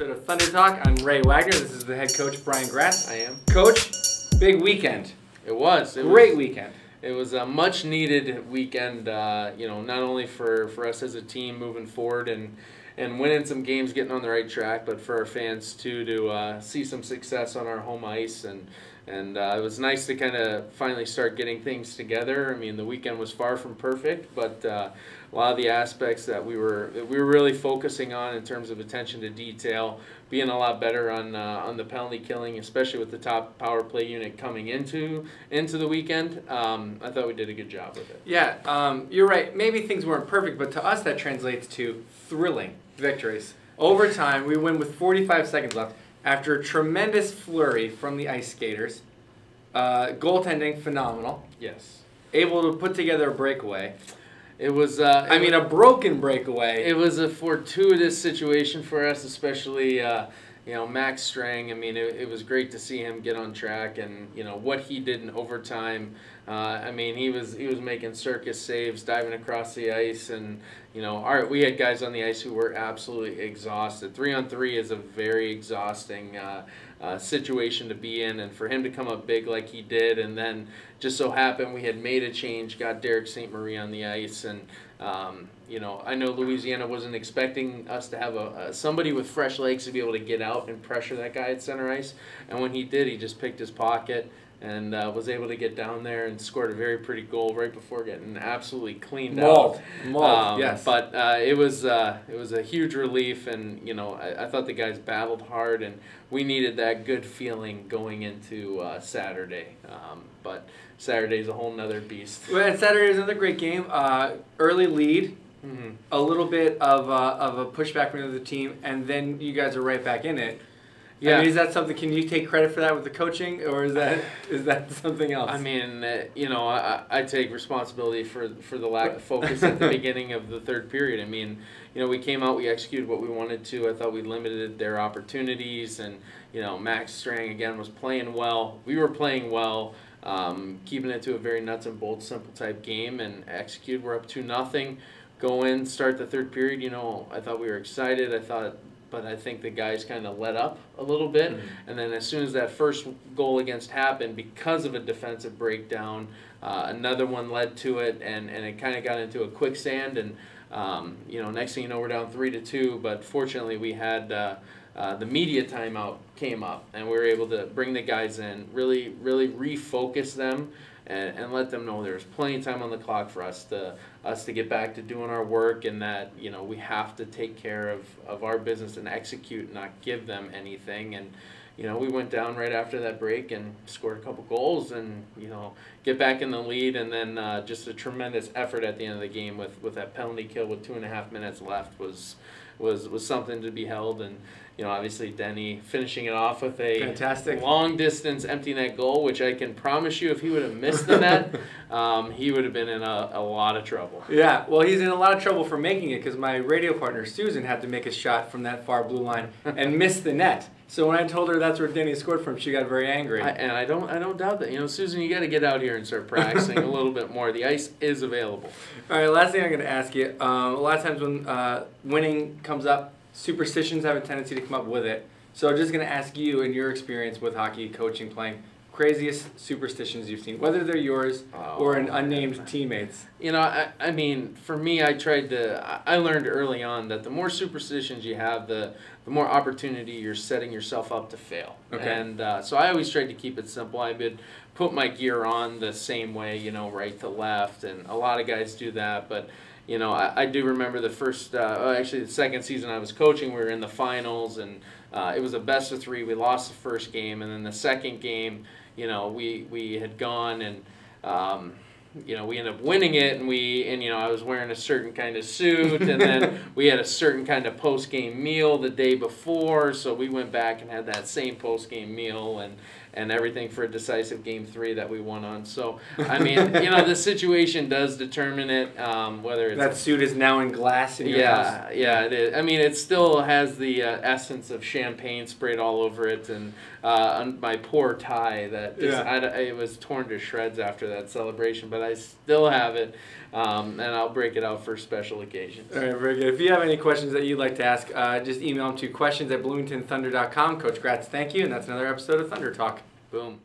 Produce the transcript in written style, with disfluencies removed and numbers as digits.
episode of Thunder Talk. I'm Ray Wagner. This is the head coach, Brian Grass. I am. Coach, big weekend. It was. Great weekend. It was a much needed weekend, not only for us as a team moving forward and winning some games, getting on the right track, but for our fans too to see some success on our home ice. And it was nice to kind of finally start getting things together. I mean, the weekend was far from perfect, but a lot of the aspects that we were really focusing on in terms of attention to detail, being a lot better on the penalty killing, especially with the top power play unit coming into the weekend. I thought we did a good job with it. Yeah, you're right. Maybe things weren't perfect, but to us that translates to thrilling victories. Overtime, we win with 45 seconds left after a tremendous flurry from the ice skaters. Goaltending, phenomenal. Yes. Able to put together a breakaway. It was. A broken breakaway. It was a fortuitous situation for us, especially Max Strang. I mean, it was great to see him get on track, and what he did in overtime. He was making circus saves, diving across the ice, and we had guys on the ice who were absolutely exhausted. 3-on-3 is a very exhausting situation to be in, and for him to come up big like he did, and then just so happened we had made a change, got Derek St. Marie on the ice, and I know Louisiana wasn't expecting us to have somebody with fresh legs to be able to get out and pressure that guy at center ice, and when he did, he just picked his pocket and was able to get down there and scored a very pretty goal right before getting absolutely cleaned out. Yes. But it was a huge relief, and I thought the guys battled hard, and we needed that good feeling going into Saturday. But Saturday's a whole nother beast. Well, and Saturday is another great game. Early lead. Mm-hmm. A little bit of a pushback from the other team, and then you guys are right back in it. Yeah. I mean, is that something? Can you take credit for that with the coaching, or is that something else? I mean, I take responsibility for the lack of focus at the beginning of the third period. I mean, we came out, we executed what we wanted to. I thought we limited their opportunities, and Max Strang again was playing well. We were playing well, keeping it to a very nuts and bolts, simple type game, and execute. We're up 2-0. Go in, start the third period. I thought we were excited. But I think the guys kind of let up a little bit. Mm-hmm. And then as soon as that first goal against happened, because of a defensive breakdown, another one led to it, and it kind of got into a quicksand. And, next thing you know, we're down 3-2. But fortunately, we had the media timeout came up, and we were able to bring the guys in, really, really refocus them, and let them know there's plenty of time on the clock for us to get back to doing our work, and that we have to take care of our business and execute, not give them anything. And we went down right after that break and scored a couple goals, and get back in the lead, and then just a tremendous effort at the end of the game with that penalty kill with 2.5 minutes left was something to be held. And obviously Denny finishing it off with a fantastic long distance empty net goal, which I can promise you if he would have missed the net, he would have been in a lot of trouble. Yeah, well, he's in a lot of trouble for making it, because my radio partner Susan had to make a shot from that far blue line and miss the net. So when I told her that's where Denny scored from, she got very angry. I don't doubt that. Susan, you got to get out here and start practicing a little bit more. The ice is available. All right, last thing I'm going to ask you. A lot of times when winning comes up, superstitions have a tendency to come up with it. So I'm just going to ask you, in your experience with hockey, coaching, playing, craziest superstitions you've seen, whether they're yours or an unnamed teammates. I mean, for me, I learned early on that the more superstitions you have, the more opportunity you're setting yourself up to fail. Okay. And so I always tried to keep it simple. I would put my gear on the same way, right to left, and a lot of guys do that, but I do remember the second season I was coaching, we were in the finals, and it was a best of 3. We lost the first game, and then the second game, we had gone, and we ended up winning it, and I was wearing a certain kind of suit, and then we had a certain kind of post-game meal the day before, so we went back and had that same post-game meal, and everything for a decisive Game 3 that we won on. So, I mean, the situation does determine it, whether it's... That suit is now in glass in your house. Yeah, it is. I mean, it still has the essence of champagne sprayed all over it, and my poor tie that it was torn to shreds after that celebration, but I still have it. and I'll break it out for special occasions. All right, very good. If you have any questions that you'd like to ask, just email them to questions@bloomingtonthunder.com. Coach Gratz, thank you, and that's another episode of Thunder Talk. Boom.